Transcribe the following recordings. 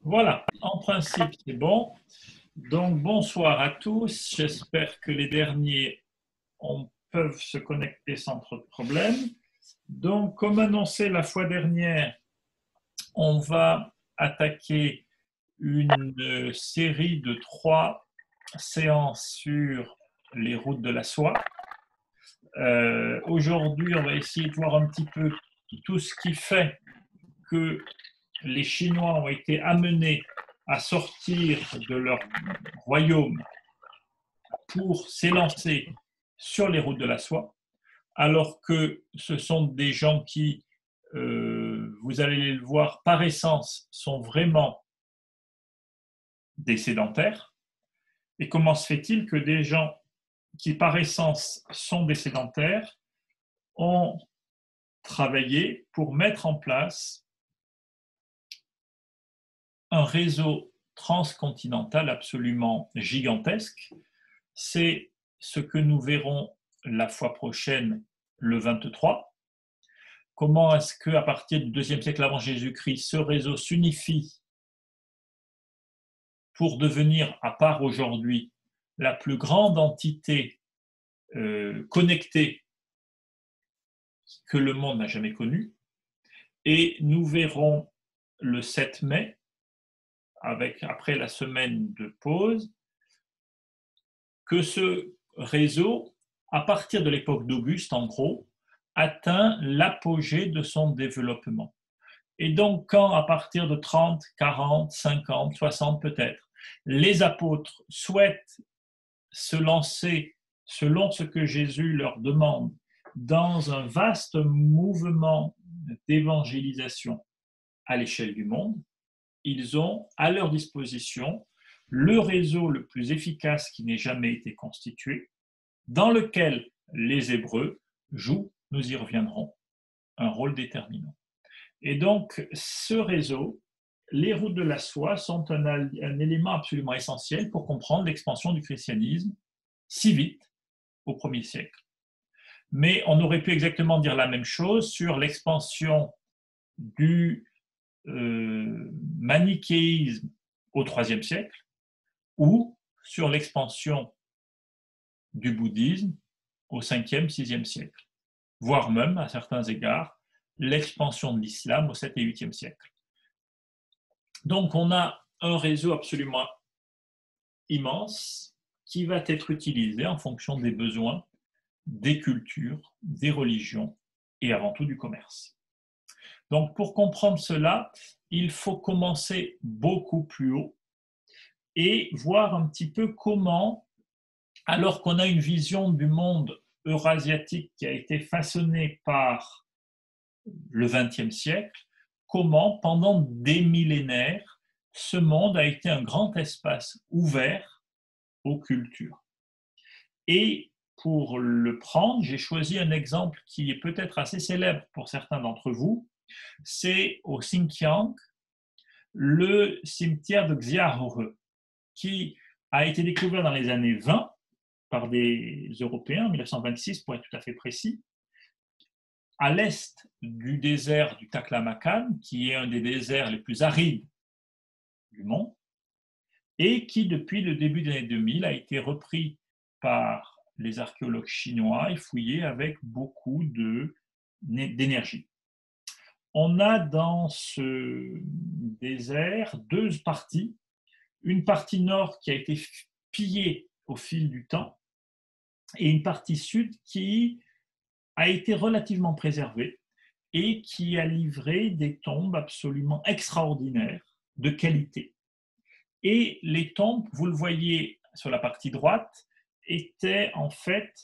Voilà, en principe, c'est bon. Donc, bonsoir à tous. J'espère que les derniers peuvent se connecter sans trop de problème. Donc, comme annoncé la fois dernière, on va attaquer une série de 3 séances sur les routes de la soie. Aujourd'hui, on va essayer de voir un petit peu tout ce qui fait que les Chinois ont été amenés à sortir de leur royaume pour s'élancer sur les routes de la soie, alors que ce sont des gens qui, vous allez le voir, par essence, sont vraiment des sédentaires. Et comment se fait-il que des gens qui, par essence, sont des sédentaires, ont travaillé pour mettre en place un réseau transcontinental absolument gigantesque? C'est ce que nous verrons la fois prochaine, le 23. Comment est-ce qu'à partir du IIe siècle avant Jésus-Christ, ce réseau s'unifie pour devenir, à part aujourd'hui, la plus grande entité connectée que le monde n'a jamais connue. Et nous verrons le 7 mai, après la semaine de pause, que ce réseau, à partir de l'époque d'Auguste, en gros, atteint l'apogée de son développement. Et donc, quand à partir de 30, 40, 50, 60 peut-être, les apôtres souhaitent se lancer, selon ce que Jésus leur demande, dans un vaste mouvement d'évangélisation à l'échelle du monde, ils ont à leur disposition le réseau le plus efficace qui n'ait jamais été constitué, dans lequel les Hébreux jouent, nous y reviendrons, un rôle déterminant. Et donc, ce réseau, les routes de la soie sont un élément absolument essentiel pour comprendre l'expansion du christianisme si vite au 1er siècle. Mais on aurait pu exactement dire la même chose sur l'expansion du manichéisme au IIIe siècle ou sur l'expansion du bouddhisme au 5e, 6e siècle, voire même, à certains égards, l'expansion de l'islam au 7 et 8e siècle. Donc, on a un réseau absolument immense qui va être utilisé en fonction des besoins, des cultures, des religions et avant tout du commerce. Donc, pour comprendre cela, il faut commencer beaucoup plus haut et voir un petit peu comment, alors qu'on a une vision du monde eurasiatique qui a été façonnée par le XXe siècle, comment, pendant des millénaires, ce monde a été un grand espace ouvert aux cultures. Et pour le prendre, j'ai choisi un exemple qui est peut-être assez célèbre pour certains d'entre vous. C'est au Xinjiang, le cimetière de Xiaohe, qui a été découvert dans les années 20 par des Européens, en 1926 pour être tout à fait précis, à l'est du désert du Taklamakan, qui est un des déserts les plus arides du monde, et qui, depuis le début des années 2000, a été repris par les archéologues chinois et fouillé avec beaucoup d'énergie. On a dans ce désert 2 parties. Une partie nord qui a été pillée au fil du temps et une partie sud qui a été relativement préservée et qui a livré des tombes absolument extraordinaires de qualité. Et les tombes, vous le voyez sur la partie droite, étaient en fait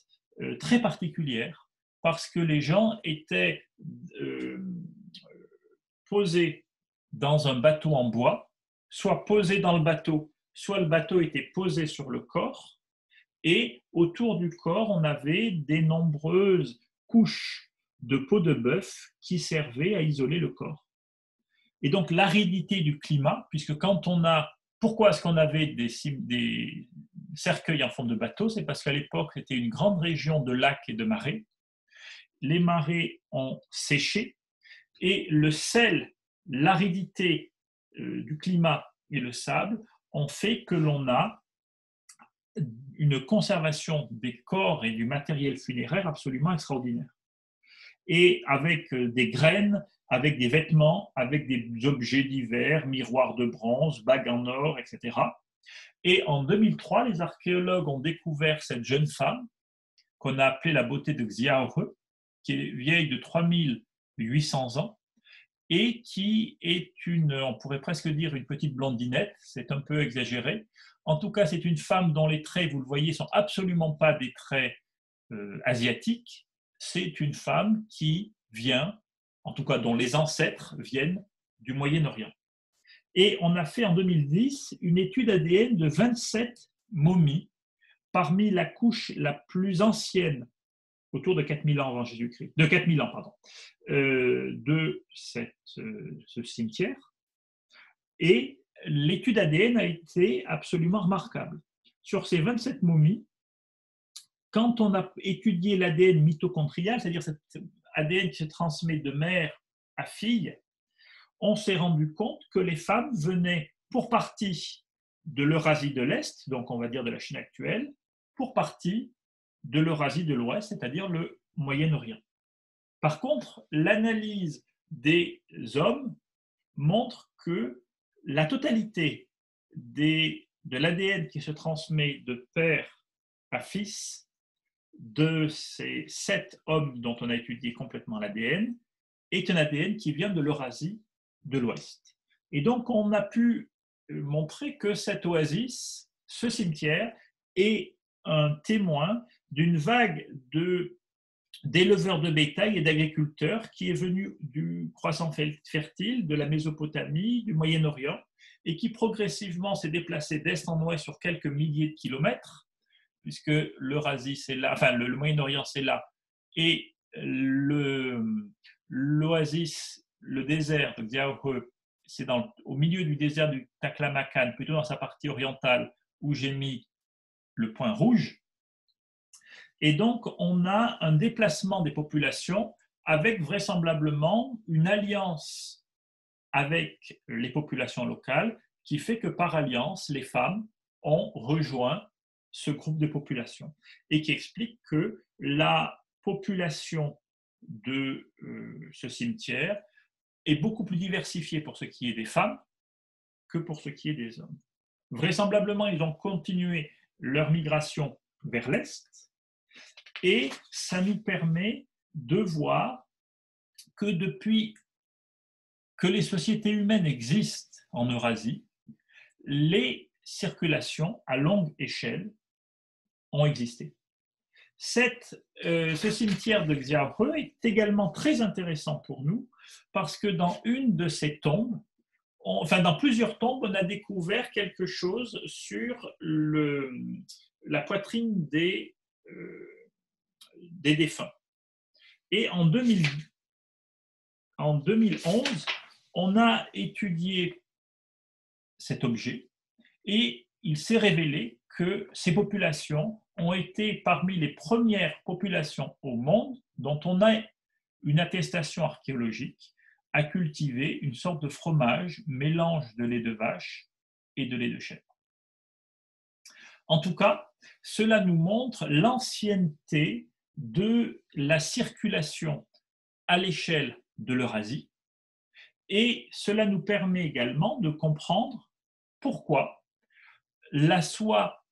très particulières parce que les gens étaient posés dans un bateau en bois, soit posés dans le bateau, soit le bateau était posé sur le corps, et autour du corps, on avait des nombreuses couches de peau de bœuf qui servaient à isoler le corps. Et donc l'aridité du climat, puisque quand on a... Pourquoi est-ce qu'on avait des cercueils en forme de bateau? C'est parce qu'à l'époque, c'était une grande région de lacs et de marais. Les marais ont séché et le sel, l'aridité du climat et le sable ont fait que l'on a une conservation des corps et du matériel funéraire absolument extraordinaire. Et avec des graines, avec des vêtements, avec des objets divers, miroirs de bronze, bagues en or, etc. Et en 2003, les archéologues ont découvert cette jeune femme qu'on a appelée la beauté de Xiaohe, qui est vieille de 3800 ans et qui est on pourrait presque dire une petite blondinette, c'est un peu exagéré. En tout cas, c'est une femme dont les traits, vous le voyez, sont absolument pas des traits asiatiques. C'est une femme qui vient, en tout cas dont les ancêtres viennent du Moyen-Orient. Et on a fait en 2010 une étude ADN de 27 momies parmi la couche la plus ancienne, autour de 4000 ans avant Jésus-Christ, de 4000 ans, pardon, de ce cimetière. Et l'étude ADN a été absolument remarquable. Sur ces 27 momies, quand on a étudié l'ADN mitochondrial, c'est-à-dire cet ADN qui se transmet de mère à fille, on s'est rendu compte que les femmes venaient pour partie de l'Eurasie de l'Est, donc on va dire de la Chine actuelle, pour partie de l'Eurasie de l'Ouest, c'est-à-dire le Moyen-Orient. Par contre, l'analyse des hommes montre que la totalité de l'ADN qui se transmet de père à fils de ces 7 hommes dont on a étudié complètement l'ADN est un ADN qui vient de l'Eurasie de l'Ouest. Et donc, on a pu montrer que cette oasis, ce cimetière, est un témoin d'une vague d'éleveurs de bétail et d'agriculteurs qui est venue du croissant fertile de la Mésopotamie, du Moyen-Orient, et qui progressivement s'est déplacé d'est en ouest sur quelques milliers de kilomètres, puisque l'Eurasie, c'est là, enfin le Moyen-Orient, c'est là, et l'oasis, le désert de Xiaohe, c'est au milieu du désert du Taklamakan, plutôt dans sa partie orientale, où j'ai mis le point rouge. Et donc, on a un déplacement des populations avec vraisemblablement une alliance avec les populations locales qui fait que par alliance, les femmes ont rejoint ce groupe de population et qui explique que la population de ce cimetière est beaucoup plus diversifiée pour ce qui est des femmes que pour ce qui est des hommes. Vraisemblablement, ils ont continué leur migration vers l'Est et ça nous permet de voir que depuis que les sociétés humaines existent en Eurasie, les circulations à longue échelle ont existé. Ce cimetière de Xiaohe est également très intéressant pour nous parce que dans une de ces tombes, dans plusieurs tombes, on a découvert quelque chose sur la poitrine des défunts. Et en 2011, on a étudié cet objet et il s'est révélé que ces populations ont été parmi les premières populations au monde dont on a une attestation archéologique à cultiver une sorte de fromage, mélange de lait de vache et de lait de chèvre. En tout cas, cela nous montre l'ancienneté de la circulation à l'échelle de l'Eurasie et cela nous permet également de comprendre pourquoi la soie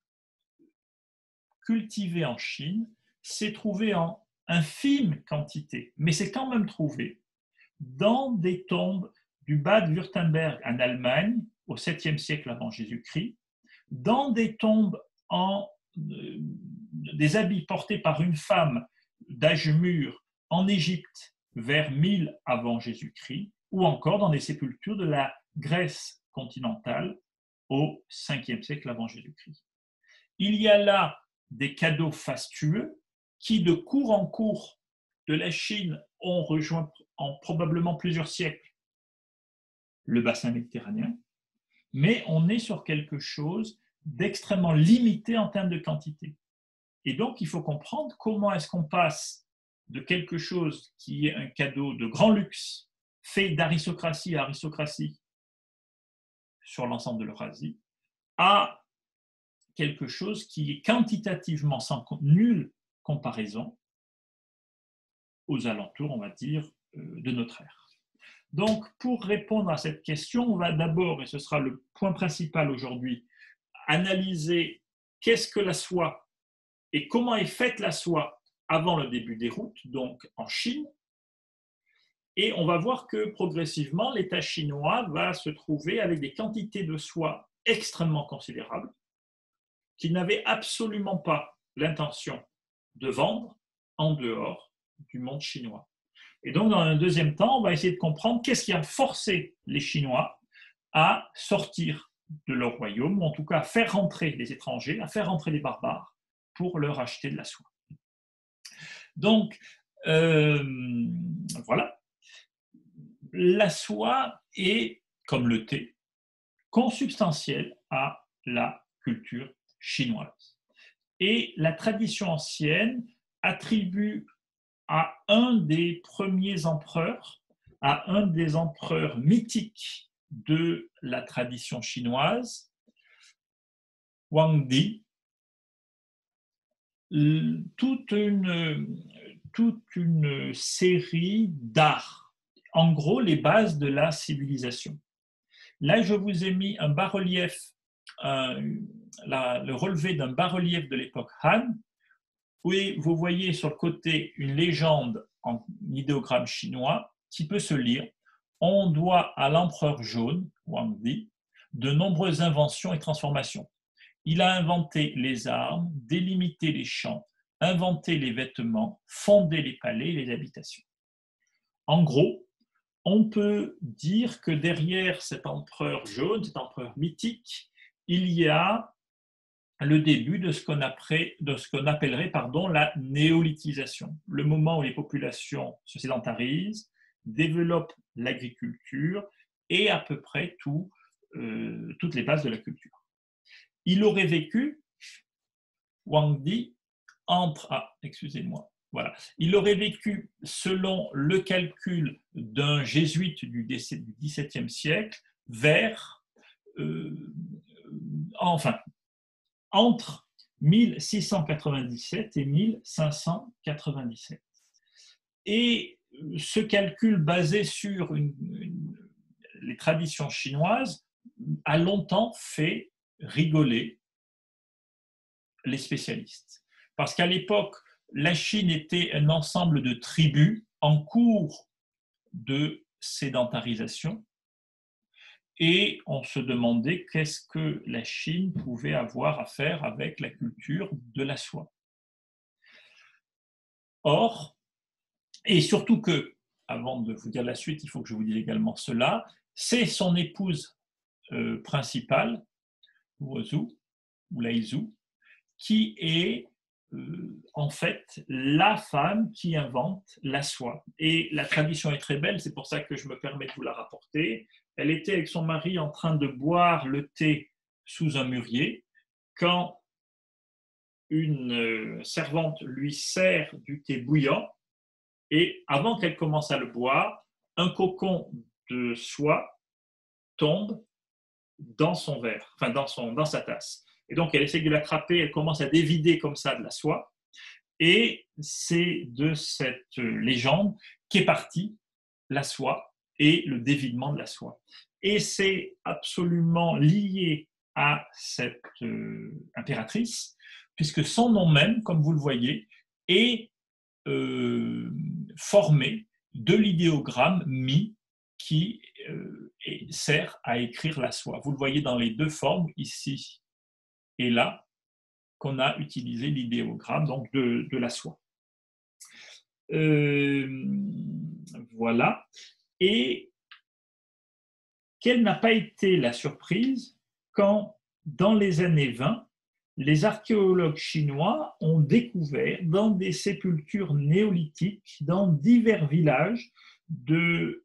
cultivée en Chine s'est trouvée en infime quantité, mais c'est quand même trouvé dans des tombes du Bad Württemberg en Allemagne au 7e siècle avant Jésus-Christ, dans des tombes des habits portés par une femme d'âge mûr en Égypte vers 1000 avant Jésus-Christ, ou encore dans des sépultures de la Grèce continentale au 5e siècle avant Jésus-Christ. Il y a là des cadeaux fastueux qui, de cours en cours de la Chine, ont rejoint en probablement plusieurs siècles le bassin méditerranéen, mais on est sur quelque chose d'extrêmement limité en termes de quantité. Et donc, il faut comprendre comment est-ce qu'on passe de quelque chose qui est un cadeau de grand luxe, fait d'aristocratie à aristocratie, sur l'ensemble de l'Eurasie, à quelque chose qui est quantitativement sans nulle comparaison aux alentours, on va dire, de notre ère. Donc, pour répondre à cette question, on va d'abord, et ce sera le point principal aujourd'hui, analyser qu'est-ce que la soie et comment est faite la soie avant le début des routes, donc en Chine. Et on va voir que progressivement, l'État chinois va se trouver avec des quantités de soie extrêmement considérables qu'il n'avait absolument pas l'intention de vendre en dehors du monde chinois. Et donc, dans un deuxième temps, on va essayer de comprendre qu'est-ce qui a forcé les Chinois à sortir de leur royaume, ou en tout cas à faire rentrer les étrangers, à faire rentrer les barbares pour leur acheter de la soie. Donc, voilà. La soie est, comme le thé, consubstantielle à la culture chinoise. Et la tradition ancienne attribue à un des premiers empereurs, à un des empereurs mythiques de la tradition chinoise, Wang Di, toute une série d'arts, en gros les bases de la civilisation. Là, je vous ai mis un bas-relief, le relevé d'un bas-relief de l'époque Han, où vous voyez sur le côté une légende en idéogramme chinois qui peut se lire « On doit à l'empereur jaune, Wang Di, de nombreuses inventions et transformations. Il a inventé les armes, délimité les champs, inventé les vêtements, fondé les palais et les habitations. » En gros, on peut dire que derrière cet empereur jaune, cet empereur mythique, il y a le début de ce qu'on appellerait la néolithisation, le moment où les populations se sédentarisent, développent l'agriculture et à peu près toutes les bases de la culture. Il aurait vécu, Wang Di, il aurait vécu, selon le calcul d'un jésuite du XVIIe siècle, entre 1697 et 1597. Et ce calcul basé sur les traditions chinoises a longtemps fait rigoler les spécialistes. Parce qu'à l'époque, la Chine était un ensemble de tribus en cours de sédentarisation et on se demandait qu'est-ce que la Chine pouvait avoir à faire avec la culture de la soie. Or, et surtout que, avant de vous dire la suite, il faut que je vous dise également cela, c'est son épouse principale, Lei Zhu, qui est en fait la femme qui invente la soie. Et la tradition est très belle, c'est pour ça que je me permets de vous la rapporter. Elle était avec son mari en train de boire le thé sous un mûrier quand une servante lui sert du thé bouillant et avant qu'elle commence à le boire, un cocon de soie tombe dans son verre, enfin dans sa tasse. Et donc, elle essaie de l'attraper, elle commence à dévider comme ça de la soie. Et c'est de cette légende qu'est partie la soie et le dévidement de la soie. Et c'est absolument lié à cette impératrice, puisque son nom même, comme vous le voyez, est formé de l'idéogramme Mi qui sert à écrire la soie. Vous le voyez dans les deux formes, ici et là, qu'on a utilisé l'idéogramme donc de la soie. Voilà. Et quelle n'a pas été la surprise quand, dans les années 20, les archéologues chinois ont découvert dans des sépultures néolithiques, dans divers villages, des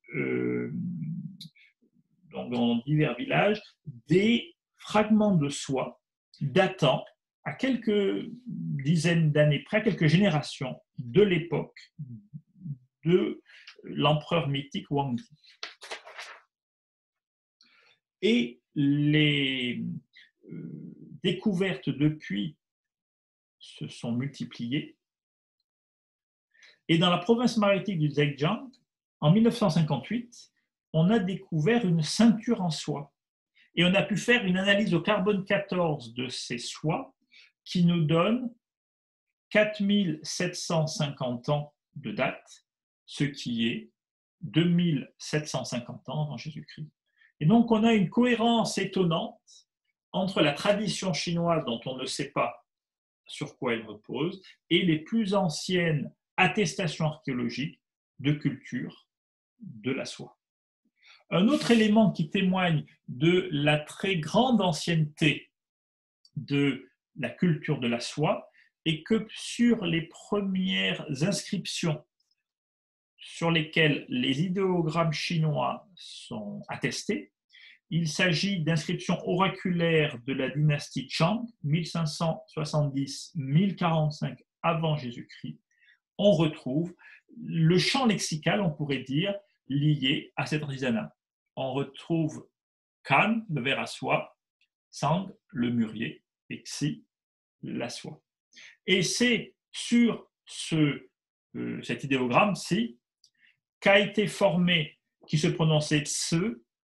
fragments de soie datant à quelques dizaines d'années près, à quelques générations de l'époque de l'empereur mythique Wang Di. Et les découvertes depuis se sont multipliées. Et dans la province maritime du Zhejiang, en 1958, on a découvert une ceinture en soie. Et on a pu faire une analyse au carbone 14 de ces soies qui nous donne 4750 ans de date, ce qui est 2750 ans avant Jésus-Christ. Et donc on a une cohérence étonnante entre la tradition chinoise dont on ne sait pas sur quoi elle repose et les plus anciennes attestations archéologiques de culture de la soie. Un autre élément qui témoigne de la très grande ancienneté de la culture de la soie est que sur les premières inscriptions sur lesquelles les idéogrammes chinois sont attestés, il s'agit d'inscriptions oraculaires de la dynastie Chang, 1570-1045 avant Jésus-Christ. On retrouve le champ lexical, on pourrait dire, lié à cet artisanat. On retrouve Kan, le ver à soie, Sang, le mûrier, et Xi, la soie. Et c'est sur cet idéogramme-ci qu'a été formé, qui se prononçait Tse,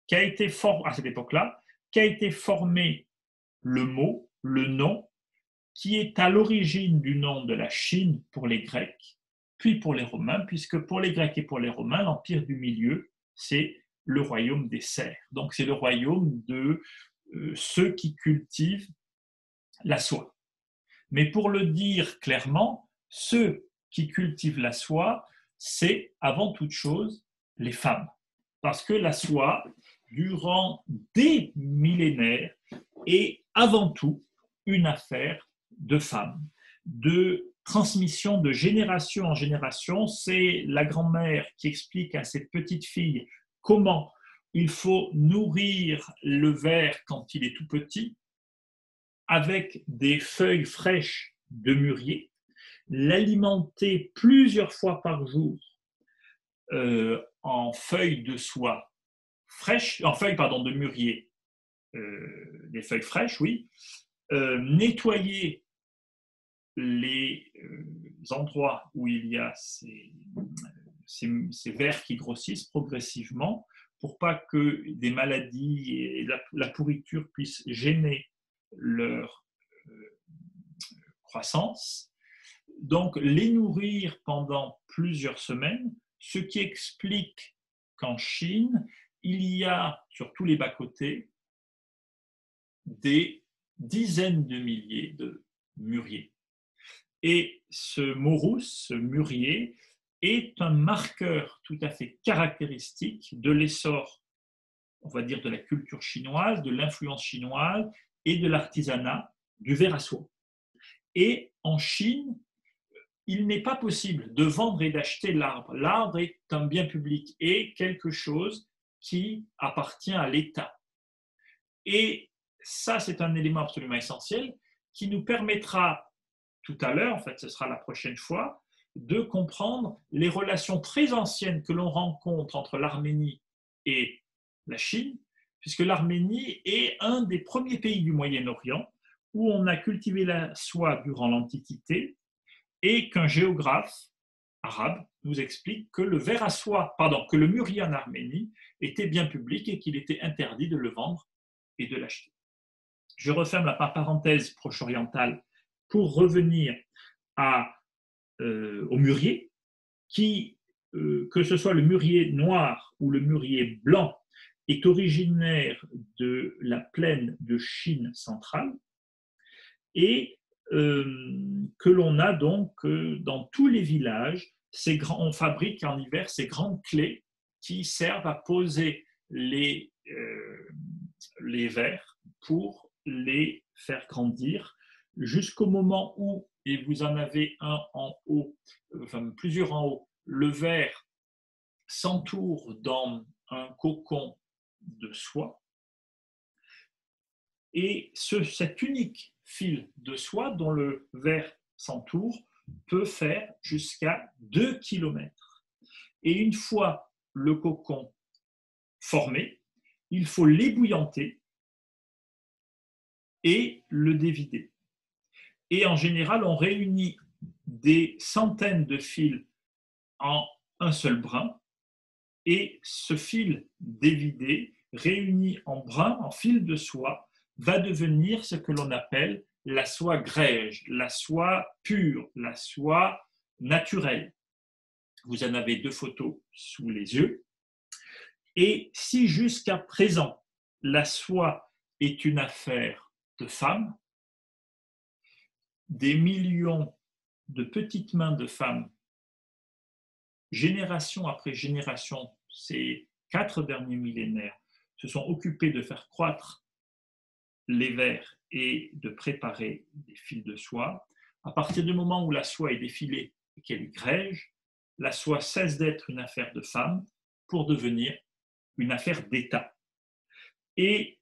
qu'a été formé, à cette époque-là, qu'a été formé le mot, le nom, qui est à l'origine du nom de la Chine pour les Grecs, puis pour les Romains, puisque pour les Grecs et pour les Romains, l'Empire du Milieu, c'est le royaume des serfs. Donc c'est le royaume de ceux qui cultivent la soie. Mais pour le dire clairement, ceux qui cultivent la soie, c'est avant toute chose les femmes. Parce que la soie, durant des millénaires, est avant tout une affaire de femmes, de transmission de génération en génération. C'est la grand-mère qui explique à ses petites filles comment il faut nourrir le ver quand il est tout petit, avec des feuilles fraîches de mûrier, l'alimenter plusieurs fois par jour en feuilles de soie fraîches, en feuilles de mûrier, des feuilles fraîches, oui, nettoyer les endroits où il y a ces vers qui grossissent progressivement pour pas que des maladies et la pourriture puissent gêner leur croissance. Donc, les nourrir pendant plusieurs semaines, ce qui explique qu'en Chine, il y a sur tous les bas-côtés des dizaines de milliers de mûriers. Et ce morus, ce mûrier, est un marqueur tout à fait caractéristique de l'essor, on va dire, de la culture chinoise, de l'influence chinoise et de l'artisanat du ver à soie. Et en Chine, il n'est pas possible de vendre et d'acheter l'arbre. L'arbre est un bien public et quelque chose qui appartient à l'État. Et ça, c'est un élément absolument essentiel qui nous permettra tout à l'heure, en fait, ce sera la prochaine fois, de comprendre les relations très anciennes que l'on rencontre entre l'Arménie et la Chine, puisque l'Arménie est un des premiers pays du Moyen-Orient où on a cultivé la soie durant l'Antiquité et qu'un géographe arabe nous explique que le ver à soie, que le mûrier en Arménie était bien public et qu'il était interdit de le vendre et de l'acheter. Je referme la parenthèse proche-orientale pour revenir au mûrier, qui, que ce soit le mûrier noir ou le mûrier blanc, est originaire de la plaine de Chine centrale et que l'on a donc dans tous les villages. On fabrique en hiver ces grandes clés qui servent à poser les vers pour les faire grandir jusqu'au moment où, et vous en avez un en haut, enfin plusieurs en haut, le ver s'entoure dans un cocon de soie et cet unique fil de soie dont le ver s'entoure peut faire jusqu'à 2 km. Et une fois le cocon formé, il faut l'ébouillanter et le dévider. Et en général, on réunit des centaines de fils en un seul brin, et ce fil dévidé, réuni en brins, en fil de soie, va devenir ce que l'on appelle la soie grège, la soie pure, la soie naturelle. Vous en avez 2 photos sous les yeux. Et si jusqu'à présent, la soie est une affaire de femmes, des millions de petites mains de femmes, génération après génération, ces 4 derniers millénaires, se sont occupées de faire croître les vers et de préparer des fils de soie. À partir du moment où la soie est défilée et qu'elle est grège, la soie cesse d'être une affaire de femmes pour devenir une affaire d'État. Et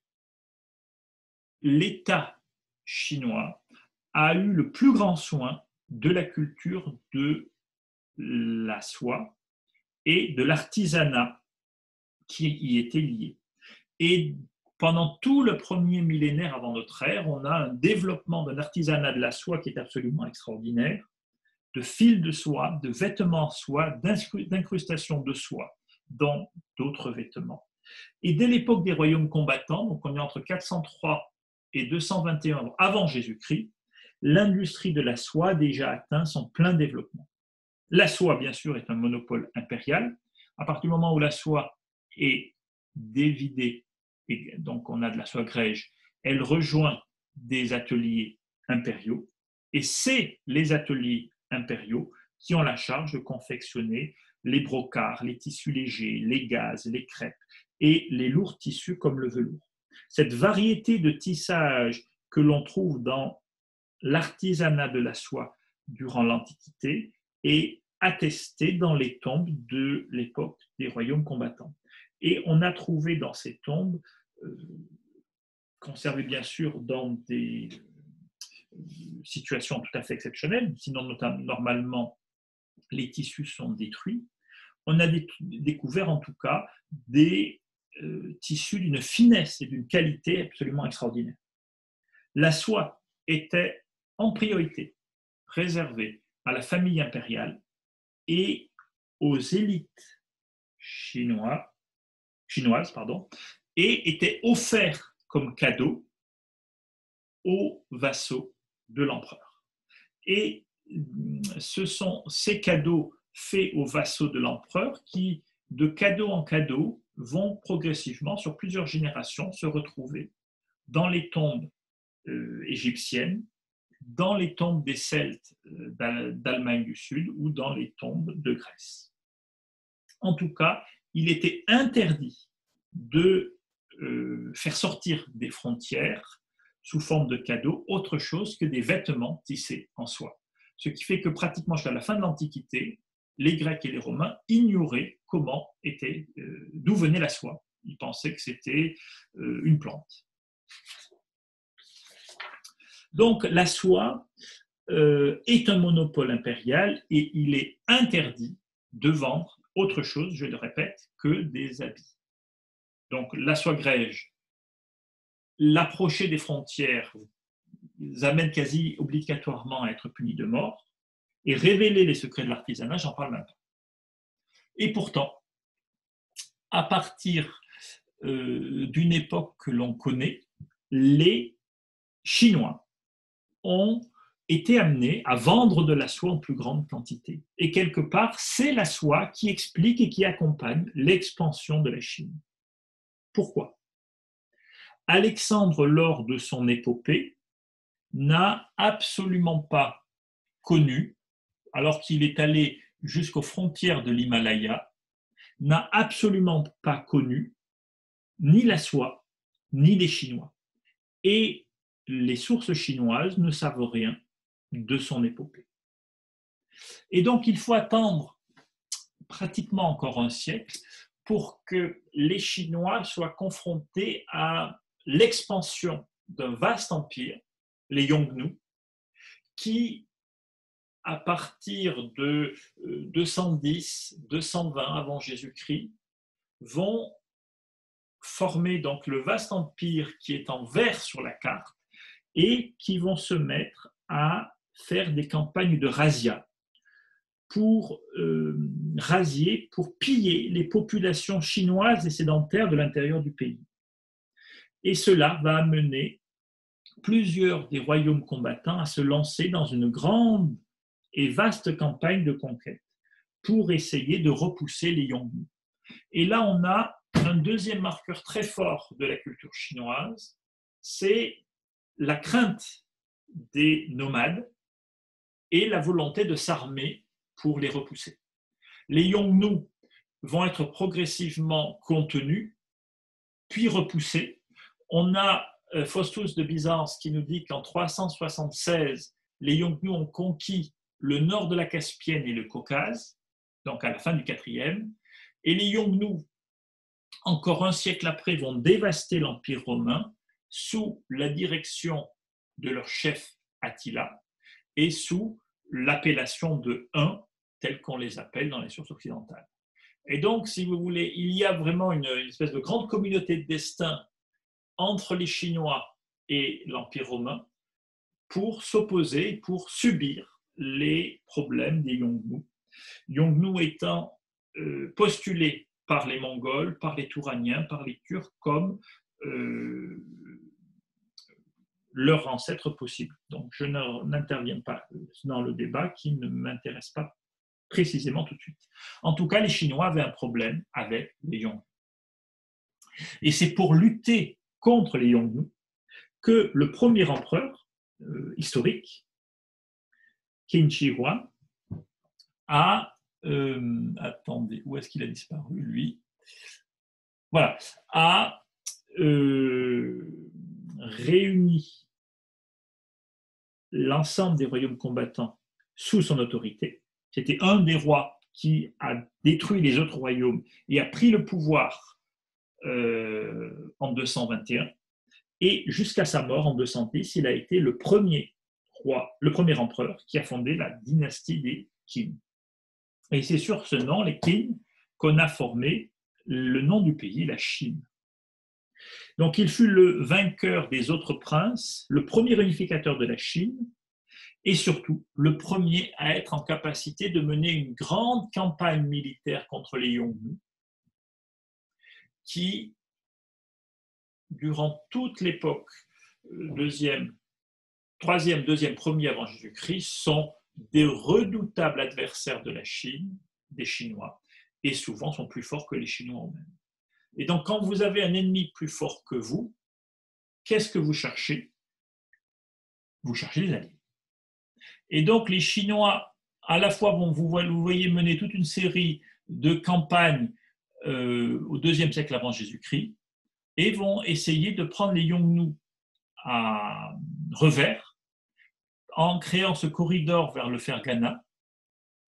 l'État chinois a eu le plus grand soin de la culture de la soie et de l'artisanat qui y était lié. Et pendant tout le premier millénaire avant notre ère, on a un développement d'un artisanat de la soie qui est absolument extraordinaire, de fils de soie, de vêtements en soie, d'incrustations de soie dans d'autres vêtements. Et dès l'époque des royaumes combattants, donc on est entre 403 et 221 avant Jésus-Christ, l'industrie de la soie a déjà atteint son plein développement. La soie, bien sûr, est un monopole impérial. À partir du moment où la soie est dévidée, et donc on a de la soie grège, elle rejoint des ateliers impériaux, et c'est les ateliers impériaux qui ont la charge de confectionner les brocarts, les tissus légers, les gazes, les crêpes et les lourds tissus comme le velours. Cette variété de tissage que l'on trouve dans l'artisanat de la soie durant l'Antiquité est attestée dans les tombes de l'époque des royaumes combattants. Et on a trouvé dans ces tombes, conservées bien sûr dans des situations tout à fait exceptionnelles, sinon normalement les tissus sont détruits, on a découvert en tout cas des tissus d'une finesse et d'une qualité absolument extraordinaire. La soie était en priorité réservée à la famille impériale et aux élites chinoises, et était offert comme cadeau aux vassaux de l'empereur. Et ce sont ces cadeaux faits aux vassaux de l'empereur qui, de cadeau en cadeau, vont progressivement, sur plusieurs générations, se retrouver dans les tombes égyptiennes, dans les tombes des Celtes d'Allemagne du Sud ou dans les tombes de Grèce. En tout cas, il était interdit de faire sortir des frontières sous forme de cadeaux autre chose que des vêtements tissés en soie. Ce qui fait que pratiquement jusqu'à la fin de l'Antiquité, les Grecs et les Romains ignoraient d'où venait la soie. Ils pensaient que c'était une plante. Donc la soie est un monopole impérial et il est interdit de vendre autre chose, je le répète, que des habits. Donc la soie grège, l'approcher des frontières amène quasi obligatoirement à être puni de mort, et révéler les secrets de l'artisanat, j'en parle même pas. Et pourtant, à partir d'une époque que l'on connaît, les Chinois ont été amenés à vendre de la soie en plus grande quantité. Et quelque part, c'est la soie qui explique et qui accompagne l'expansion de la Chine. Pourquoi ? Alexandre, lors de son épopée, n'a absolument pas connu, alors qu'il est allé jusqu'aux frontières de l'Himalaya, n'a absolument pas connu ni la soie, ni les Chinois. Et les sources chinoises ne savent rien de son épopée. Et donc, il faut attendre pratiquement encore un siècle pour que les Chinois soient confrontés à l'expansion d'un vaste empire, les Yongle, qui, à partir de 210, 220 avant Jésus-Christ, vont former donc le vaste empire qui est en vert sur la carte et qui vont se mettre à faire des campagnes de razzia pour rasier, pour piller les populations chinoises et sédentaires de l'intérieur du pays. Et cela va amener plusieurs des royaumes combattants à se lancer dans une grande et vaste campagne de conquête pour essayer de repousser les Yongnu. Et là, on a un deuxième marqueur très fort de la culture chinoise, c'est la crainte des nomades et la volonté de s'armer pour les repousser. Les Yongnu vont être progressivement contenus, puis repoussés. On a Faustus de Byzance qui nous dit qu'en 376, les Yongnu ont conquis le nord de la Caspienne et le Caucase, donc à la fin du IVe, et les Yongnu, encore un siècle après, vont dévaster l'Empire romain sous la direction de leur chef Attila et sous l'appellation de Hun, tels qu'on les appelle dans les sources occidentales. Et donc, si vous voulez, il y a vraiment une espèce de grande communauté de destin entre les Chinois et l'Empire romain pour s'opposer, pour subir les problèmes des Yongnu. Yongnu étant postulés par les Mongols, par les Touraniens, par les Turcs comme leur ancêtre possible. Donc je n'interviens pas dans le débat qui ne m'intéresse pas précisément tout de suite. En tout cas, les Chinois avaient un problème avec les Yongnu. Et c'est pour lutter contre les Yongnu que le premier empereur historique, Qin Shi Huang, a attendez, où est-ce qu'il a disparu, lui? Voilà, a réuni l'ensemble des royaumes combattants sous son autorité. C'était un des rois qui a détruit les autres royaumes et a pris le pouvoir en 221. Et jusqu'à sa mort en 210, il a été le premier roi, le premier empereur qui a fondé la dynastie des Qin. Et c'est sur ce nom, les Qin, qu'on a formé le nom du pays, la Chine. Donc il fut le vainqueur des autres princes, le premier unificateur de la Chine, et surtout le premier à être en capacité de mener une grande campagne militaire contre les Yongnu, qui, durant toute l'époque troisième, deuxième, premier avant Jésus-Christ, sont des redoutables adversaires de la Chine, des Chinois, et souvent sont plus forts que les Chinois eux-mêmes. Et donc, quand vous avez un ennemi plus fort que vous, qu'est-ce que vous cherchez? Vous cherchez des alliés. Et donc, les Chinois, à la fois, vous voyez mener toute une série de campagnes au IIe siècle avant Jésus-Christ, et vont essayer de prendre les Yongnu à revers en créant ce corridor vers le Ferghana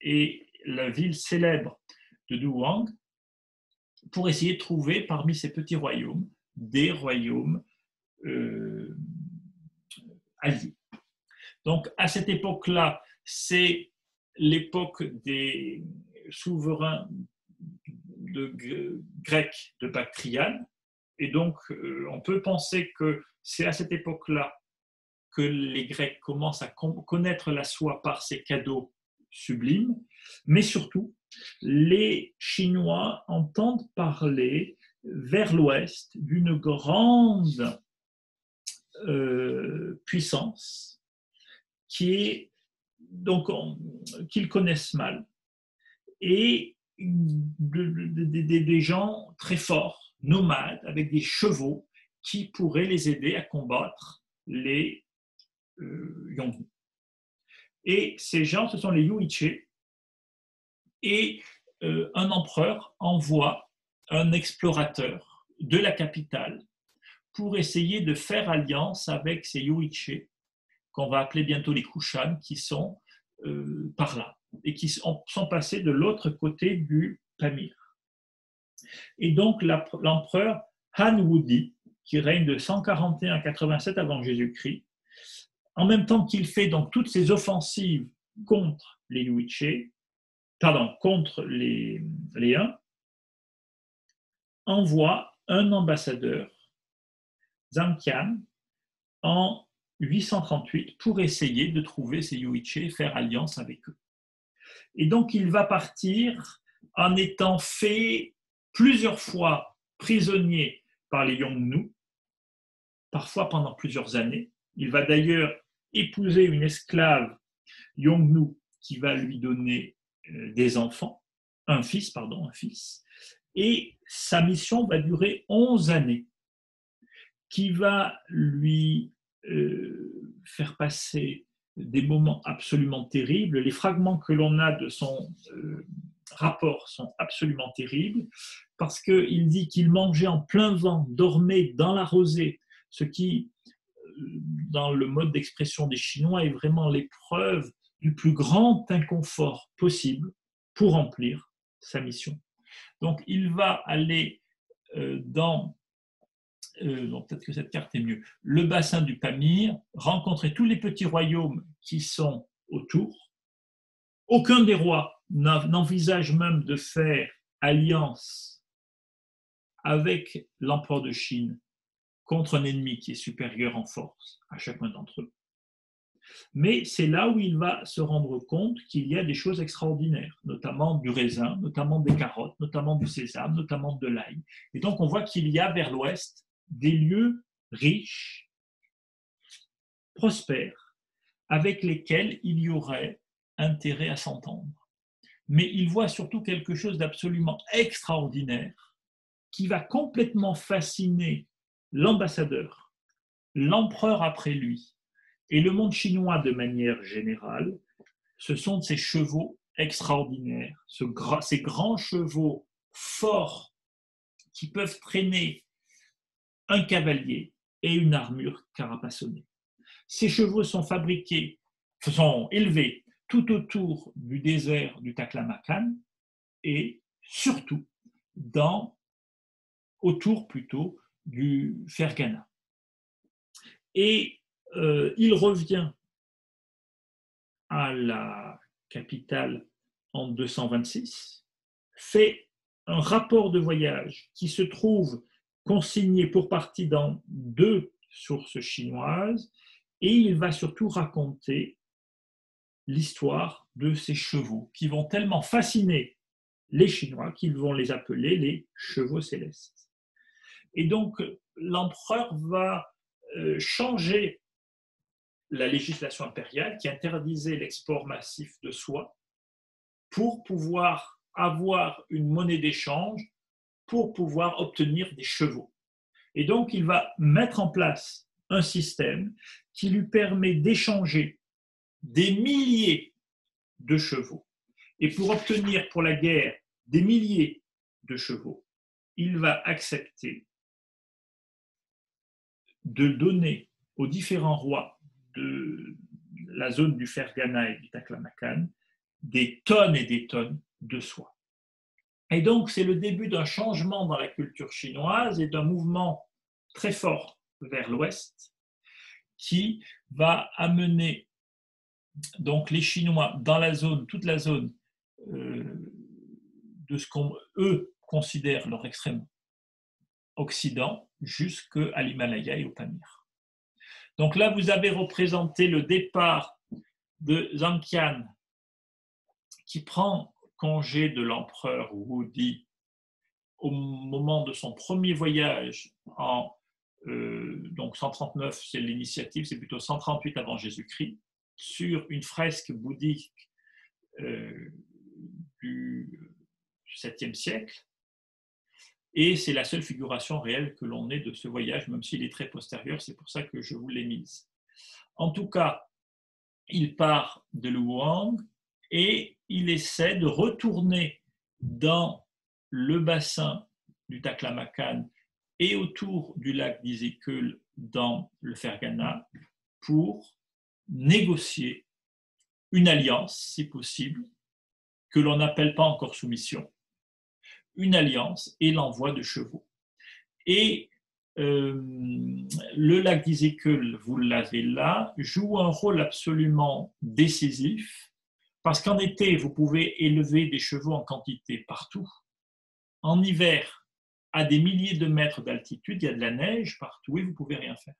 et la ville célèbre de Duwang pour essayer de trouver parmi ces petits royaumes des royaumes alliés. Donc à cette époque-là, c'est l'époque des souverains grecs de Bactriane, et donc on peut penser que c'est à cette époque-là que les Grecs commencent à connaître la soie par ces cadeaux sublimes, mais surtout, les Chinois entendent parler vers l'ouest d'une grande puissance qui est donc qu'ils connaissent mal et des gens très forts, nomades, avec des chevaux qui pourraient les aider à combattre les Yongnu. Et ces gens, ce sont les Yuiche, et un empereur envoie un explorateur de la capitale pour essayer de faire alliance avec ces Yuiche, qu'on va appeler bientôt les Kushan, qui sont par là, et qui sont passés de l'autre côté du Pamir. Et donc l'empereur Han Wudi, qui règne de 141 à 87 avant Jésus-Christ, en même temps qu'il fait donc toutes ces offensives contre les Yuiche, contre les Huns, envoie un ambassadeur, Zhang Qian, en 838 pour essayer de trouver ces Yuiche et faire alliance avec eux. Et donc il va partir en étant fait plusieurs fois prisonnier par les Yongnu, parfois pendant plusieurs années. Il va d'ailleurs épouser une esclave Yongnu qui va lui donner des enfants, un fils. Et sa mission va durer 11 années, qui va lui faire passer des moments absolument terribles. Les fragments que l'on a de son rapport sont absolument terribles, parce qu'il dit qu'il mangeait en plein vent, dormait dans la rosée, ce qui, dans le mode d'expression des Chinois, est vraiment l'épreuve du plus grand inconfort possible pour remplir sa mission. Donc il va aller donc peut-être que cette carte est mieux, le bassin du Pamir, rencontrer tous les petits royaumes qui sont autour. Aucun des rois n'envisage même de faire alliance avec l'empereur de Chine contre un ennemi qui est supérieur en force à chacun d'entre eux. Mais c'est là où il va se rendre compte qu'il y a des choses extraordinaires, notamment du raisin, notamment des carottes, notamment du sésame, notamment de l'ail. Et donc on voit qu'il y a vers l'ouest des lieux riches, prospères, avec lesquels il y aurait intérêt à s'entendre. Mais il voit surtout quelque chose d'absolument extraordinaire qui va complètement fasciner l'ambassadeur, l'empereur après lui, et le monde chinois de manière générale. Ce sont ces chevaux extraordinaires, ces grands chevaux forts qui peuvent traîner un cavalier et une armure carapassonnée. Ces chevaux sont élevés tout autour du désert du Taklamakan et surtout autour du Ferghana. Et il revient à la capitale en 226, fait un rapport de voyage qui se trouve consigné pour partie dans 2 sources chinoises, et il va surtout raconter l'histoire de ces chevaux qui vont tellement fasciner les Chinois qu'ils vont les appeler les chevaux célestes. Et donc l'empereur va changer la législation impériale qui interdisait l'export massif de soie pour pouvoir avoir une monnaie d'échange, pour pouvoir obtenir des chevaux. Et donc, il va mettre en place un système qui lui permet d'échanger des milliers de chevaux. Et pour obtenir pour la guerre des milliers de chevaux, il va accepter de donner aux différents rois de la zone du Ferghana et du Taklamakan des tonnes et des tonnes de soie. Et donc, c'est le début d'un changement dans la culture chinoise et d'un mouvement très fort vers l'ouest qui va amener donc les Chinois dans la zone, toute la zone de ce qu'eux considèrent leur extrême occident jusqu'à l'Himalaya et au Pamir. Donc là, vous avez représenté le départ de Zhang Qian qui prend congé de l'empereur Wudi au moment de son premier voyage en donc 139, c'est l'initiative, c'est plutôt 138 avant Jésus-Christ, sur une fresque bouddhique du 7e siècle. Et c'est la seule figuration réelle que l'on ait de ce voyage, même s'il est très postérieur, c'est pour ça que je vous l'ai mise. En tout cas, il part de Luoyang et il essaie de retourner dans le bassin du Taklamakan et autour du lac d'Isékeul dans le Ferghana pour négocier une alliance, si possible, que l'on n'appelle pas encore soumission, une alliance et l'envoi de chevaux. Et le lac d'Isékeul, vous l'avez là, joue un rôle absolument décisif parce qu'en été, vous pouvez élever des chevaux en quantité partout. En hiver, à des milliers de mètres d'altitude, il y a de la neige partout et vous ne pouvez rien faire.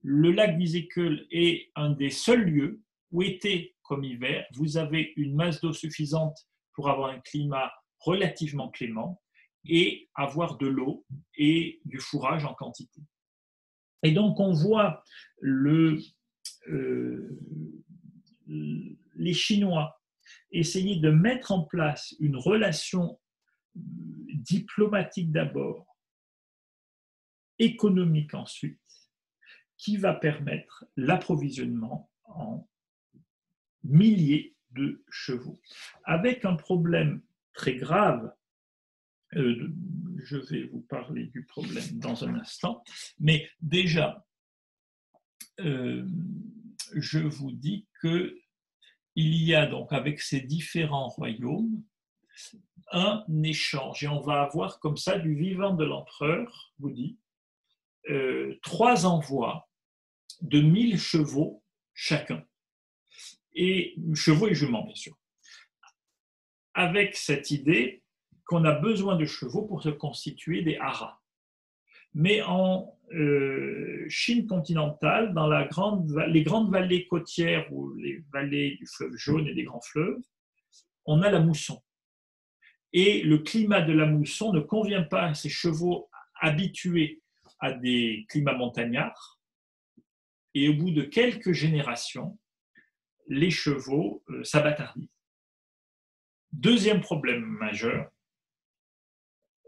Le lac d'Iséquel est un des seuls lieux où, été comme hiver, vous avez une masse d'eau suffisante pour avoir un climat relativement clément et avoir de l'eau et du fourrage en quantité. Et donc on voit les Chinois essayer de mettre en place une relation diplomatique d'abord, économique ensuite, qui va permettre l'approvisionnement en milliers de chevaux. Avec un problème très grave, je vais vous parler du problème dans un instant, mais déjà, je vous dis qu'il y a donc avec ces différents royaumes un échange, et on va avoir comme ça du vivant de l'empereur, vous dit, 3 envois de 1000 chevaux chacun, et chevaux et juments bien sûr, avec cette idée qu'on a besoin de chevaux pour se constituer des haras. Mais en Chine continentale, dans les grandes vallées côtières ou les vallées du fleuve Jaune et des grands fleuves, on a la mousson. Et le climat de la mousson ne convient pas à ces chevaux habitués à des climats montagnards. Et au bout de quelques générations, les chevaux s'abâtardisent. Deuxième problème majeur,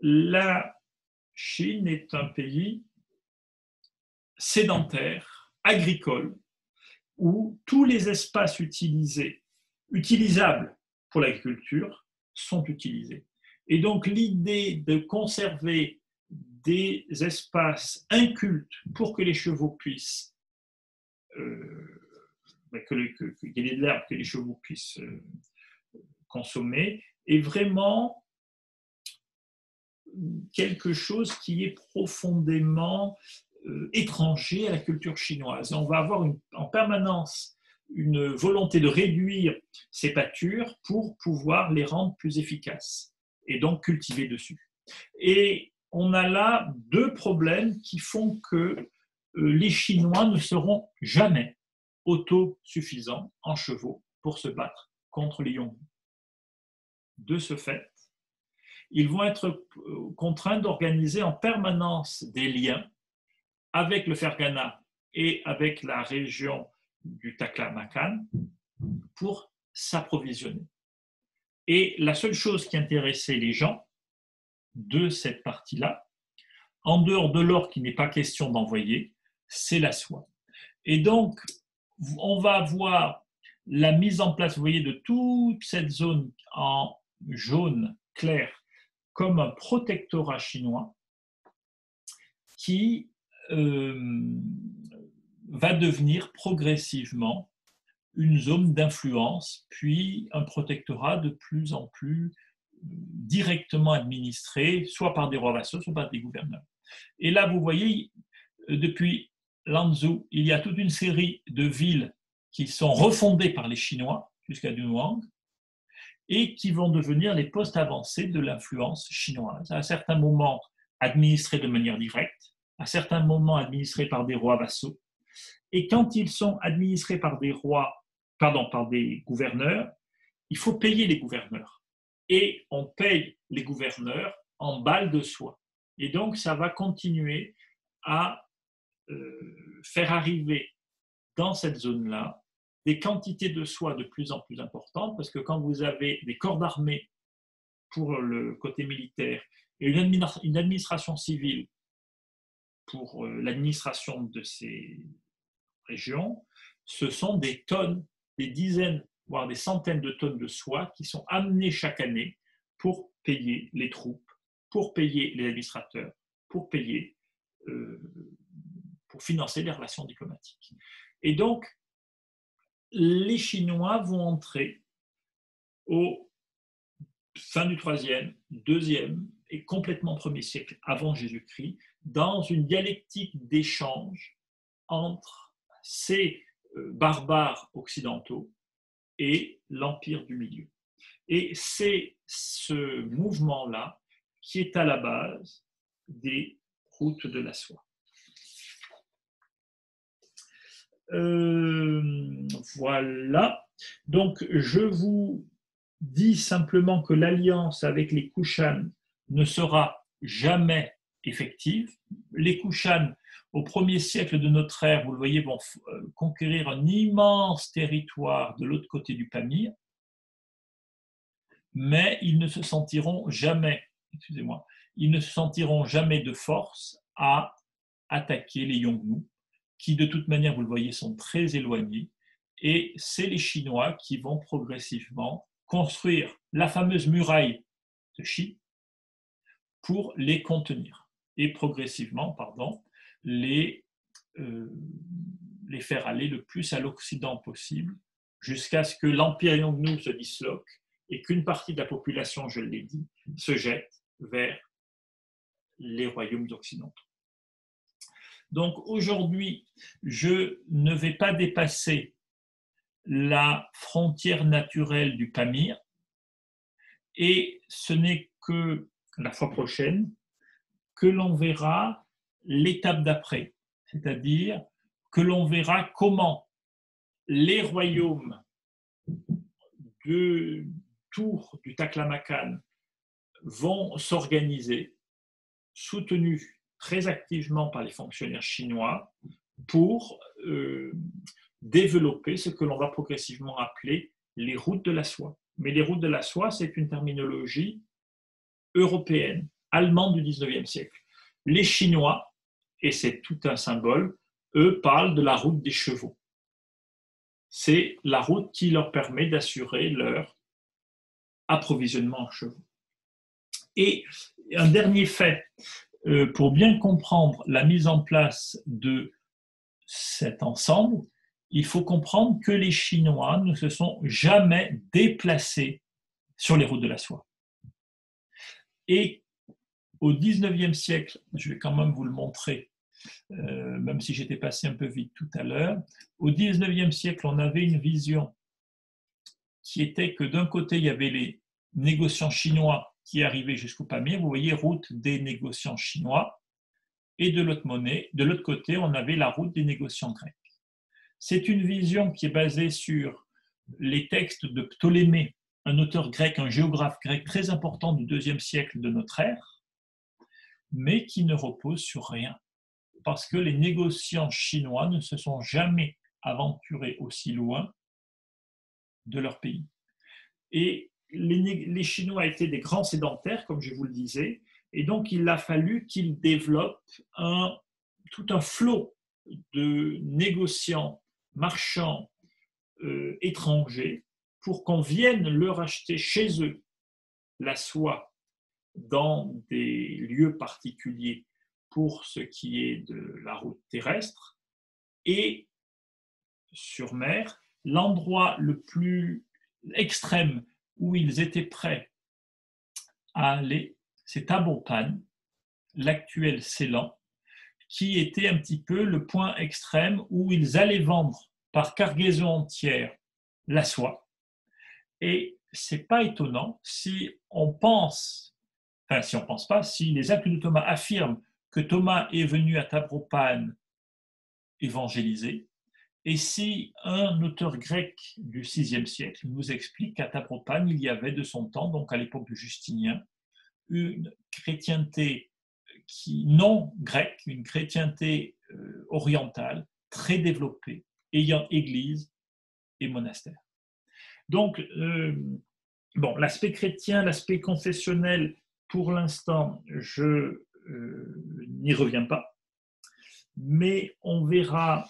la Chine est un pays sédentaire, agricole, où tous les espaces utilisables pour l'agriculture sont utilisés. Et donc l'idée de conserver des espaces incultes pour que les chevaux puissent, qu'il y ait de l'herbe que les chevaux puissent consommer, est vraiment quelque chose qui est profondément étranger à la culture chinoise. Et on va avoir en permanence une volonté de réduire ces pâtures pour pouvoir les rendre plus efficaces et donc cultiver dessus. Et on a là 2 problèmes qui font que les Chinois ne seront jamais autosuffisants en chevaux pour se battre contre les Yongu. De ce fait, ils vont être contraints d'organiser en permanence des liens avec le Ferghana et avec la région du Taklamakan pour s'approvisionner. Et la seule chose qui intéressait les gens de cette partie-là, en dehors de l'or qui n'est pas question d'envoyer, c'est la soie. Et donc, on va avoir la mise en place, vous voyez, de toute cette zone en jaune clair comme un protectorat chinois qui va devenir progressivement une zone d'influence, puis un protectorat de plus en plus directement administré, soit par des rois vassaux, soit par des gouverneurs. Et là, vous voyez, depuis Lanzhou, il y a toute une série de villes qui sont refondées par les Chinois jusqu'à Dunhuang et qui vont devenir les postes avancés de l'influence chinoise. À certains moments, administrés de manière directe, à certains moments administrés par des rois vassaux. Et quand ils sont administrés par des par des gouverneurs, il faut payer les gouverneurs. Et on paye les gouverneurs en balles de soie. Et donc, ça va continuer à faire arriver dans cette zone-là des quantités de soie de plus en plus importantes, parce que quand vous avez des corps d'armée pour le côté militaire et une administration civile pour l'administration de ces régions, ce sont des tonnes, des dizaines, voire des centaines de tonnes de soie qui sont amenées chaque année pour payer les troupes, pour payer les administrateurs, pour payer, pour financer les relations diplomatiques. Et donc, les Chinois vont entrer au fin du 3e, 2e et complètement 1er siècle avant Jésus-Christ dans une dialectique d'échange entre ces barbares occidentaux et l'Empire du Milieu. Et c'est ce mouvement-là qui est à la base des routes de la soie. Voilà. Donc, je vous dis simplement que l'alliance avec les Kushan ne sera jamais effective. Les Kushan, au 1er siècle de notre ère, vous le voyez, vont conquérir un immense territoire de l'autre côté du Pamir, mais ils ne se sentiront jamais, excusez-moi, ils ne se sentiront jamais de force à attaquer les Yongle, qui de toute manière, vous le voyez, sont très éloignés. Et c'est les Chinois qui vont progressivement construire la fameuse muraille de Xi pour les contenir et progressivement, les faire aller le plus à l'Occident possible jusqu'à ce que l'Empire Yongle se disloque et qu'une partie de la population, je l'ai dit, se jette vers les royaumes occidentaux. Donc aujourd'hui, je ne vais pas dépasser la frontière naturelle du Pamir et ce n'est que la fois prochaine que l'on verra l'étape d'après, c'est-à-dire que l'on verra comment les royaumes de Tours du Taklamakan vont s'organiser, soutenus très activement par les fonctionnaires chinois, pour développer ce que l'on va progressivement appeler les routes de la soie. Mais les routes de la soie, c'est une terminologie européenne, allemande du 19e siècle. Les Chinois, et c'est tout un symbole, eux parlent de la route des chevaux. C'est la route qui leur permet d'assurer leur approvisionnement en chevaux. Et un dernier fait, pour bien comprendre la mise en place de cet ensemble, il faut comprendre que les Chinois ne se sont jamais déplacés sur les routes de la soie. Et au 19e siècle, je vais quand même vous le montrer, même si j'étais passé un peu vite tout à l'heure, au 19e siècle, on avait une vision qui était que d'un côté, il y avait les négociants chinois qui arrivaient jusqu'au Pamir, vous voyez, route des négociants chinois, et de l'autre côté, on avait la route des négociants grecs. C'est une vision qui est basée sur les textes de Ptolémée, un auteur grec, un géographe grec très important du IIe siècle de notre ère, mais qui ne repose sur rien, parce que les négociants chinois ne se sont jamais aventurés aussi loin de leur pays. Et les Chinois étaient des grands sédentaires, comme je vous le disais, et donc il a fallu qu'ils développent tout un flot de négociants, marchands étrangers, pour qu'on vienne leur acheter chez eux la soie dans des lieux particuliers pour ce qui est de la route terrestre, et sur mer, l'endroit le plus extrême où ils étaient prêts à aller, c'est Tabopan, l'actuel Ceylan, qui était un petit peu le point extrême où ils allaient vendre par cargaison entière la soie. Et c'est pas étonnant si on pense, enfin si on pense pas, si les actes de Thomas affirment que Thomas est venu à Tabopan évangéliser, et si un auteur grec du VIe siècle nous explique qu'à Tabopan, il y avait de son temps, donc à l'époque de Justinien, une chrétienté non grecque, une chrétienté orientale très développée, ayant église et monastère. Donc, l'aspect chrétien, l'aspect confessionnel, pour l'instant, je n'y reviens pas, mais on verra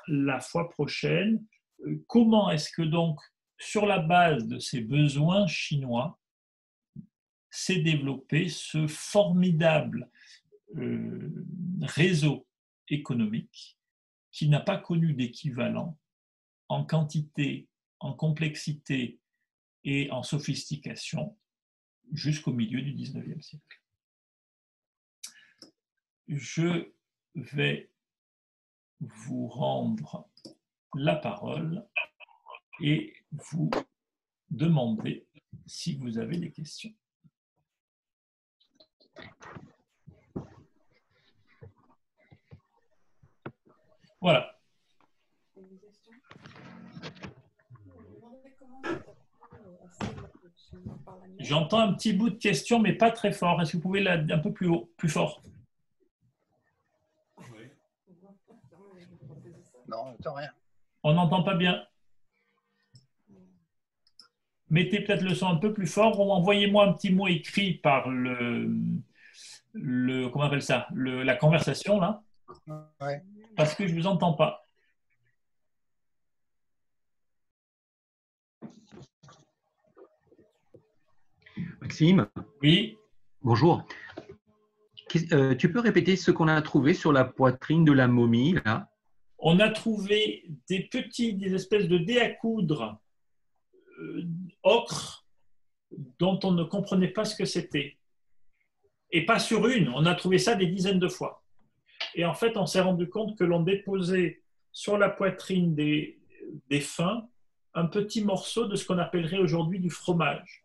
la fois prochaine comment est-ce que donc, sur la base de ces besoins chinois, s'est développé ce formidable réseau économique qui n'a pas connu d'équivalent en quantité, en complexité et en sophistication jusqu'au milieu du XIXe siècle. Je vais vous rendre la parole et vous demander si vous avez des questions. Voilà. J'entends un petit bout de question, mais pas très fort. Est-ce que vous pouvez un peu plus haut, plus fort? Non, on n'entend rien. On n'entend pas bien. Mettez peut-être le son un peu plus fort ou envoyez-moi un petit mot écrit par comment on appelle ça, la conversation là, Ouais. parce que je ne vous entends pas. Maxime, Oui. bonjour. Tu peux répéter ce qu'on a trouvé sur la poitrine de la momie là? On a trouvé des espèces de dés à coudre ocre dont on ne comprenait pas ce que c'était. Et pas sur une, on a trouvé ça des dizaines de fois. Et en fait, on s'est rendu compte que l'on déposait sur la poitrine des défunts un petit morceau de ce qu'on appellerait aujourd'hui du fromage,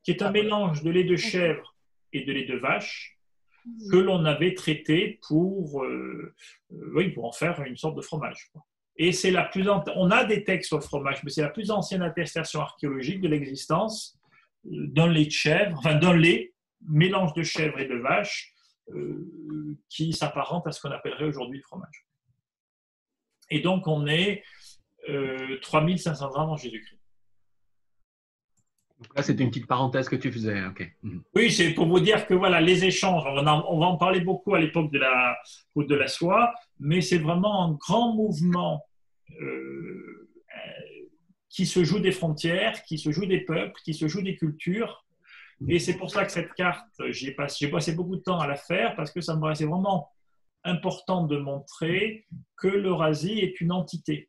qui est un mélange de lait de chèvre et de lait de vache que l'on avait traité pour en faire une sorte de fromage. Et c'est on a des textes sur le fromage, mais c'est la plus ancienne attestation archéologique de l'existence d'un lait de chèvre, enfin d'un lait, mélange de chèvre et de vache, qui s'apparente à ce qu'on appellerait aujourd'hui le fromage. Et donc on est 3500 ans avant Jésus-Christ. Là, c'était une petite parenthèse que tu faisais. Okay. Oui, c'est pour vous dire que voilà, les échanges, on va en parler beaucoup à l'époque de la soie, mais c'est vraiment un grand mouvement qui se joue des frontières, qui se joue des peuples, qui se joue des cultures. Et c'est pour ça que cette carte, j'ai passé beaucoup de temps à la faire, parce que ça me paraissait vraiment important de montrer que l'Eurasie est une entité.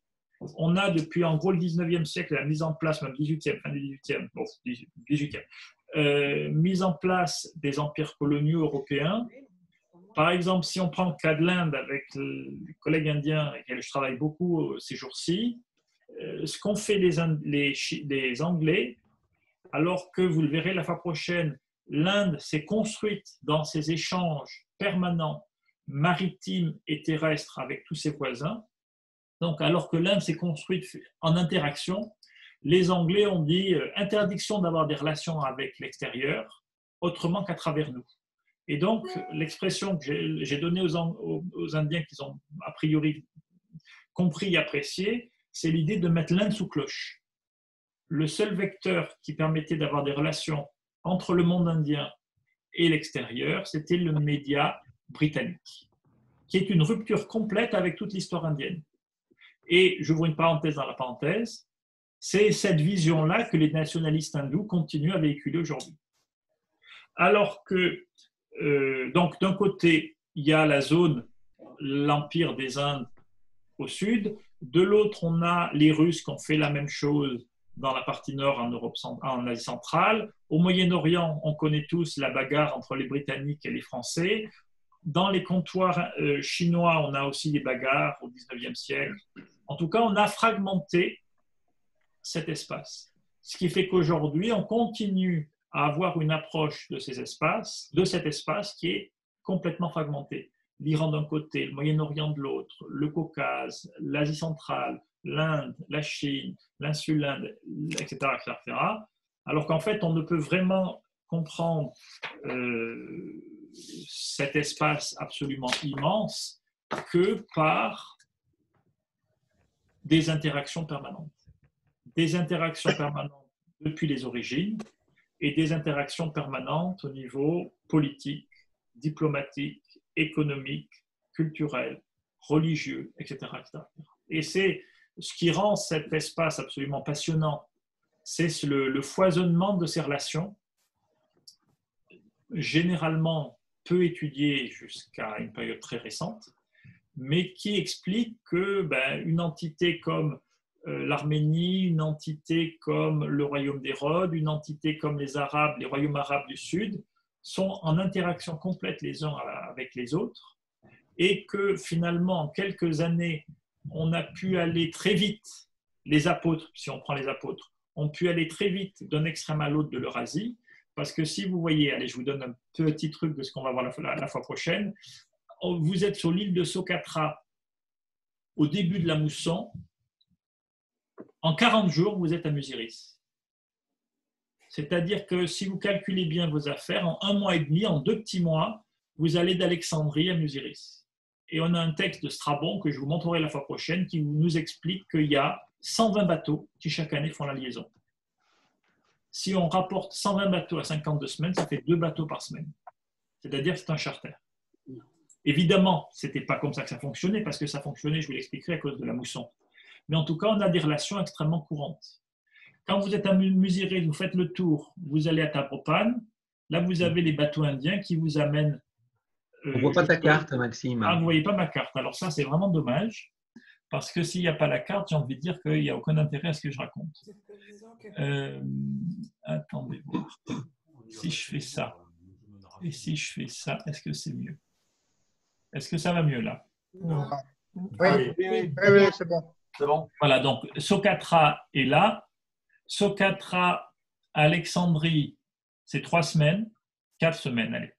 On a depuis en gros le 19e siècle la mise en place, même 18e, fin du 18e, bon, 18e, mise en place des empires coloniaux européens. Par exemple, si on prend le cas de l'Inde avec les collègues indiens avec lesquels je travaille beaucoup ces jours-ci, ce qu'ont fait les Anglais, alors que vous le verrez la fois prochaine, l'Inde s'est construite dans ses échanges permanents maritimes et terrestres avec tous ses voisins. Donc, alors que l'Inde s'est construite en interaction, les Anglais ont dit interdiction d'avoir des relations avec l'extérieur autrement qu'à travers nous. Et donc, l'expression que j'ai donnée aux Indiens qui ont a priori compris et apprécié, c'est l'idée de mettre l'Inde sous cloche. Le seul vecteur qui permettait d'avoir des relations entre le monde indien et l'extérieur, c'était le média britannique, qui est une rupture complète avec toute l'histoire indienne. Et j'ouvre une parenthèse dans la parenthèse, c'est cette vision-là que les nationalistes hindous continuent à véhiculer aujourd'hui. Alors que, donc d'un côté, il y a la zone, l'Empire des Indes au sud, de l'autre, on a les Russes qui ont fait la même chose dans la partie nord en Asie centrale. Au Moyen-Orient, on connaît tous la bagarre entre les Britanniques et les Français. Dans les comptoirs chinois, on a aussi des bagarres au 19e siècle. En tout cas, on a fragmenté cet espace. Ce qui fait qu'aujourd'hui, on continue à avoir une approche de cet espace qui est complètement fragmenté. L'Iran d'un côté, le Moyen-Orient de l'autre, le Caucase, l'Asie centrale, l'Inde, la Chine, l'insule Inde, etc., etc. Alors qu'en fait, on ne peut vraiment comprendre cet espace absolument immense que par des interactions permanentes. Des interactions permanentes depuis les origines et des interactions permanentes au niveau politique, diplomatique, économique, culturel, religieux, etc., etc. Et c'est ce qui rend cet espace absolument passionnant, c'est le foisonnement de ces relations, généralement peu étudiées jusqu'à une période très récente, mais qui explique que une entité comme l'Arménie, une entité comme le royaume des Rhodes, une entité comme les royaumes arabes du Sud, sont en interaction complète les uns avec les autres, et que finalement, en quelques années, on a pu aller très vite, les apôtres, si on prend les apôtres, ont pu aller très vite d'un extrême à l'autre de l'Eurasie, parce que si vous voyez, allez, je vous donne un petit truc de ce qu'on va voir la fois prochaine, vous êtes sur l'île de Socotra, au début de la mousson, en 40 jours, vous êtes à Musiris. C'est-à-dire que si vous calculez bien vos affaires, en 1 mois et demi, en 2 petits mois, vous allez d'Alexandrie à Musiris. Et on a un texte de Strabon que je vous montrerai la fois prochaine qui nous explique qu'il y a 120 bateaux qui chaque année font la liaison. Si on rapporte 120 bateaux à 52 semaines, ça fait 2 bateaux par semaine. C'est-à-dire que c'est un charter. Évidemment, ce n'était pas comme ça que ça fonctionnait, parce que ça fonctionnait, je vous l'expliquerai, à cause de la mousson. Mais en tout cas, on a des relations extrêmement courantes. Quand vous êtes à Musiris, vous faites le tour, vous allez à Taprobane, là vous avez les bateaux indiens qui vous amènent. On ne voit pas ta carte, Maxime. Ah, vous ne voyez pas ma carte. Alors ça, c'est vraiment dommage, parce que s'il n'y a pas la carte, j'ai envie de dire qu'il n'y a aucun intérêt à ce que je raconte. Attendez voir. Si je fais ça, et si je fais ça, est-ce que c'est mieux? Est-ce que ça va mieux là? Non. Oui, c'est bon. C'est bon. Voilà, donc Socatra est là. Socatra, Alexandrie, c'est 3 semaines, 4 semaines, allez.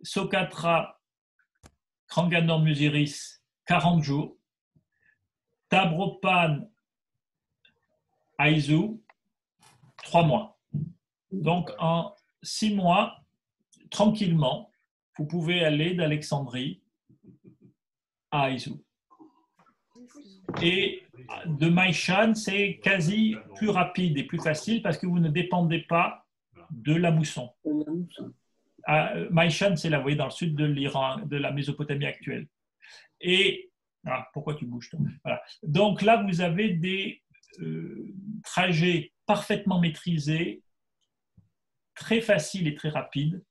Socatra, Kranganor, Musiris, 40 jours. Taprobane, Aizu, 3 mois. Donc en 6 mois, tranquillement, vous pouvez aller d'Alexandrie à Aizu. Et de Maïchan, c'est quasi plus rapide et plus facile parce que vous ne dépendez pas de la mousson. Maïchan, c'est là, vous voyez, dans le sud de l'Iran, de la Mésopotamie actuelle. Et pourquoi tu bouges toi? Voilà. Donc là, vous avez des trajets parfaitement maîtrisés, très faciles et très rapides,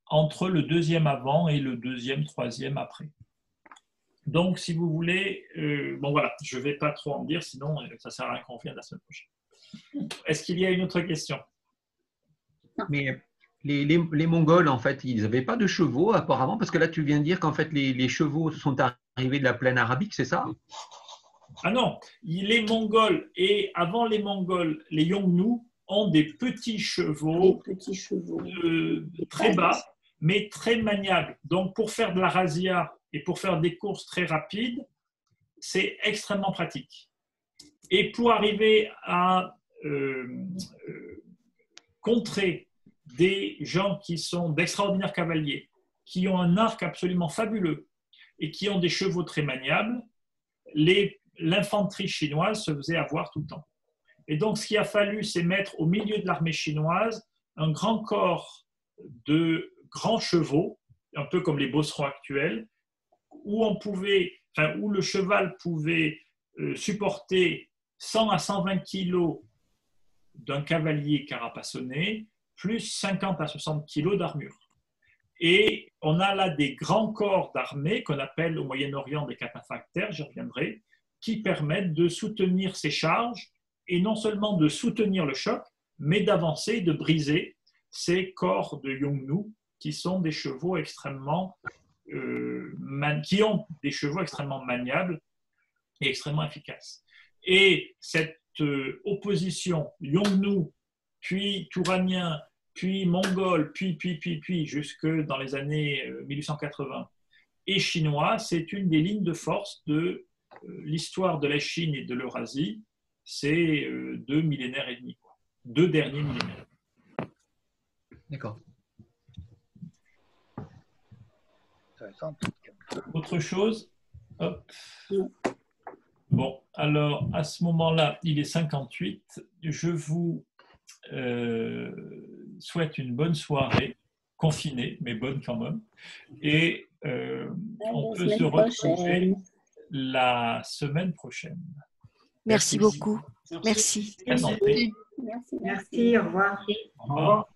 entre le 2e avant et le 2e, 3e après. Donc, si vous voulez, bon voilà, je ne vais pas trop en dire, sinon ça ne sert à rien qu'on vienne la semaine prochaine. Est-ce qu'il y a une autre question? Mais les Mongols, en fait, ils n'avaient pas de chevaux apparemment, parce que là, tu viens de dire qu'en fait, les chevaux sont arrivés de la plaine arabique, c'est ça? Ah non, les Mongols et avant les Mongols, les Yongnu ont des petits chevaux, très bas, mais très maniables. Donc, pour faire de la razzia et pour faire des courses très rapides, c'est extrêmement pratique. Et pour arriver à contrer des gens qui sont d'extraordinaires cavaliers, qui ont un arc absolument fabuleux et qui ont des chevaux très maniables, l'infanterie chinoise se faisait avoir tout le temps. Et donc, ce qu'il a fallu, c'est mettre au milieu de l'armée chinoise un grand corps de grands chevaux, un peu comme les bosserons actuels, où le cheval pouvait supporter 100 à 120 kilos d'un cavalier carapassonné, plus 50 à 60 kilos d'armure. Et on a là des grands corps d'armée qu'on appelle au Moyen-Orient des cataphractaires, j'y reviendrai, qui permettent de soutenir ces charges et non seulement de soutenir le choc, mais d'avancer, de briser ces corps de Yongnu qui sont des chevaux extrêmement qui ont des chevaux extrêmement maniables et extrêmement efficaces. Et cette opposition Yongnu, puis Touranien, puis Mongol, puis jusque dans les années 1880 et chinois, c'est une des lignes de force de l'histoire de la Chine et de l'Eurasie, c'est 2 millénaires et demi, 2 derniers millénaires. D'accord. Autre chose? Hop. Bon, alors à ce moment-là, il est 58. Je vous souhaite une bonne soirée, confinée, mais bonne quand même. Et on peut se retrouver la semaine prochaine. Merci beaucoup. Merci. Merci. Merci, au revoir. Au revoir.